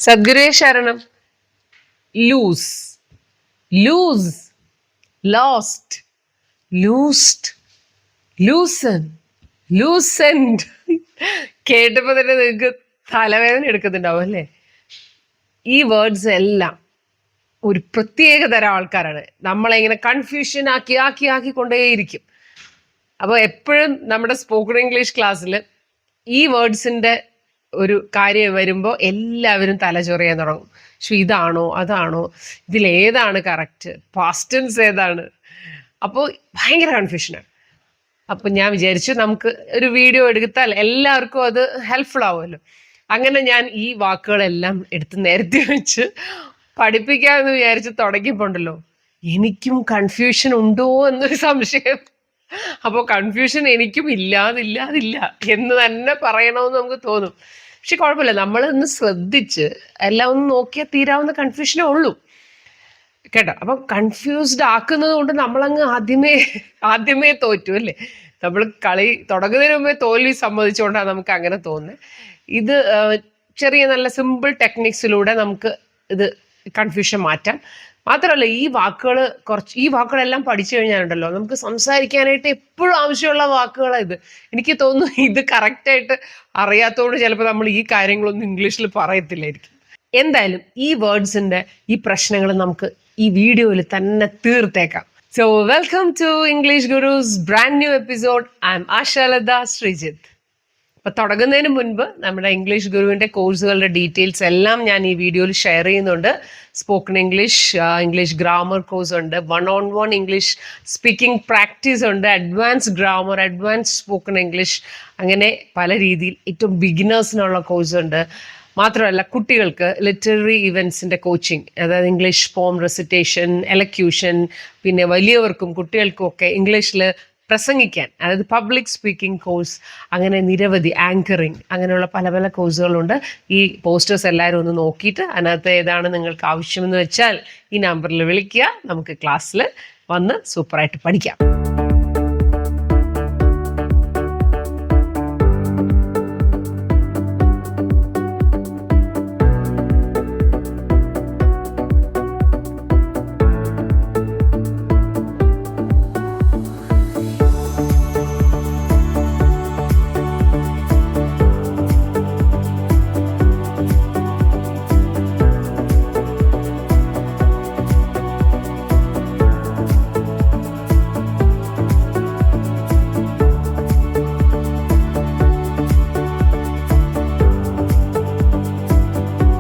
സദ്ഗുരുവേ ശരണം. Loose, lose, lost, loosed, loosen, loosened. കേട്ടപ്പോൾ തന്നെ നിങ്ങൾക്ക് തലവേദന എടുക്കുന്നുണ്ടാവും അല്ലേ? ഈ വേർഡ്സ് എല്ലാം ഒരു പ്രത്യേക തരം ആൾക്കാരാണ്. നമ്മളെ ഇങ്ങനെ കൺഫ്യൂഷൻ ആക്കി കൊണ്ടേയിരിക്കും. അപ്പോൾ എപ്പോഴും നമ്മുടെ സ്പോക്കൺ ഇംഗ്ലീഷ് ക്ലാസ്സിൽ ഈ വേർഡ്സിൻ്റെ ഒരു കാര്യം വരുമ്പോൾ എല്ലാവരും തലചൊറിയാൻ തുടങ്ങും. പക്ഷെ ഇതാണോ അതാണോ, ഇതിലേതാണ് കറക്റ്റ്, പാസ്റ്റ് ടെൻസ് ഏതാണ്? അപ്പോൾ ഭയങ്കര കൺഫ്യൂഷനാണ്. അപ്പം ഞാൻ വിചാരിച്ചു നമുക്ക് ഒരു വീഡിയോ എടുത്താൽ എല്ലാവർക്കും അത് ഹെൽപ്ഫുൾ ആവുമല്ലോ. അങ്ങനെ ഞാൻ ഈ വാക്കുകളെല്ലാം എടുത്ത് നിരത്തി വെച്ച് പഠിപ്പിക്കാമെന്ന് വിചാരിച്ച് തുടങ്ങിയപ്പോണ്ടല്ലോ എനിക്കും കൺഫ്യൂഷൻ ഉണ്ടോ എന്നൊരു സംശയം. അപ്പോൾ കൺഫ്യൂഷൻ എനിക്കും ഇല്ലാതില്ല എന്ന് തന്നെ പറയണമെന്ന് നമുക്ക് തോന്നും. പക്ഷെ കുഴപ്പമില്ല, നമ്മളൊന്ന് ശ്രദ്ധിച്ച് എല്ലാം ഒന്ന് നോക്കിയാൽ തീരാവുന്ന കൺഫ്യൂഷനേ ഉള്ളൂ കേട്ടോ. അപ്പം കൺഫ്യൂസ്ഡ് ആക്കുന്നത് കൊണ്ട് നമ്മളങ്ങ് ആദ്യമേ തോറ്റു അല്ലേ? നമ്മൾ കളി തുടങ്ങുന്നതിന് മുമ്പേ തോൽവി സമ്മതിച്ചുകൊണ്ടാണ് നമുക്ക് അങ്ങനെ തോന്നുന്നത്. ഇത് ചെറിയ നല്ല സിമ്പിൾ ടെക്നിക്സിലൂടെ നമുക്ക് ഇത് കൺഫ്യൂഷൻ മാറ്റാം. മാത്രമല്ല ഈ വാക്കുകളെല്ലാം പഠിച്ചു കഴിഞ്ഞാലുണ്ടല്ലോ നമുക്ക് സംസാരിക്കാനായിട്ട് എപ്പോഴും ആവശ്യമുള്ള വാക്കുകളാണ് ഇത്. എനിക്ക് തോന്നുന്നു ഇത് കറക്റ്റായിട്ട് അറിയാത്തതുകൊണ്ട് ചിലപ്പോൾ നമ്മൾ ഈ കാര്യങ്ങളൊന്നും ഇംഗ്ലീഷിൽ പറയത്തില്ലായിരിക്കും. എന്തായാലും ഈ വേർഡ്സിൻ്റെ ഈ പ്രശ്നങ്ങൾ നമുക്ക് ഈ വീഡിയോയിൽ തന്നെ തീർത്തേക്കാം. So welcome to English Gurus brand new episode. I am Ashalatha Sreejith. അപ്പോൾ തുടങ്ങുന്നതിന് മുൻപ് നമ്മുടെ ഇംഗ്ലീഷ് ഗുരുവിൻ്റെ കോഴ്സുകളുടെ ഡീറ്റെയിൽസ് എല്ലാം ഞാൻ ഈ വീഡിയോയിൽ ഷെയർ ചെയ്യുന്നുണ്ട്. Spoken English, English grammar course ഉണ്ട്, 1-on-1 ഇംഗ്ലീഷ് സ്പീക്കിംഗ് പ്രാക്ടീസ് ഉണ്ട്, advance grammar, advance spoken English, അങ്ങനെ പല രീതിയിൽ ഏറ്റവും ബിഗിനേഴ്സിനുള്ള കോഴ്സ് ഉണ്ട്. മാത്രമല്ല കുട്ടികൾക്ക് ലിറ്റററി ഇവൻറ്റ്സിൻ്റെ കോച്ചിങ്, അതായത് ഇംഗ്ലീഷ് പോം റെസിറ്റേഷൻ, എലക്യൂഷൻ, പിന്നെ വലിയവർക്കും കുട്ടികൾക്കും ഒക്കെ ഇംഗ്ലീഷിൽ പ്രസംഗിക്കാൻ, അതായത് പബ്ലിക് സ്പീക്കിംഗ് കോഴ്സ്, അങ്ങനെ നിരവധി ആങ്കറിങ്, അങ്ങനെയുള്ള പല പല കോഴ്സുകളുണ്ട്. ഈ പോസ്റ്റേഴ്സ് എല്ലാവരും ഒന്ന് നോക്കിയിട്ട് അതിനകത്ത് ഏതാണ് നിങ്ങൾക്ക് ആവശ്യമെന്ന് വെച്ചാൽ ഈ നമ്പറിൽ വിളിക്കുക. നമുക്ക് ക്ലാസ്സിൽ വന്ന് സൂപ്പറായിട്ട് പഠിക്കാം.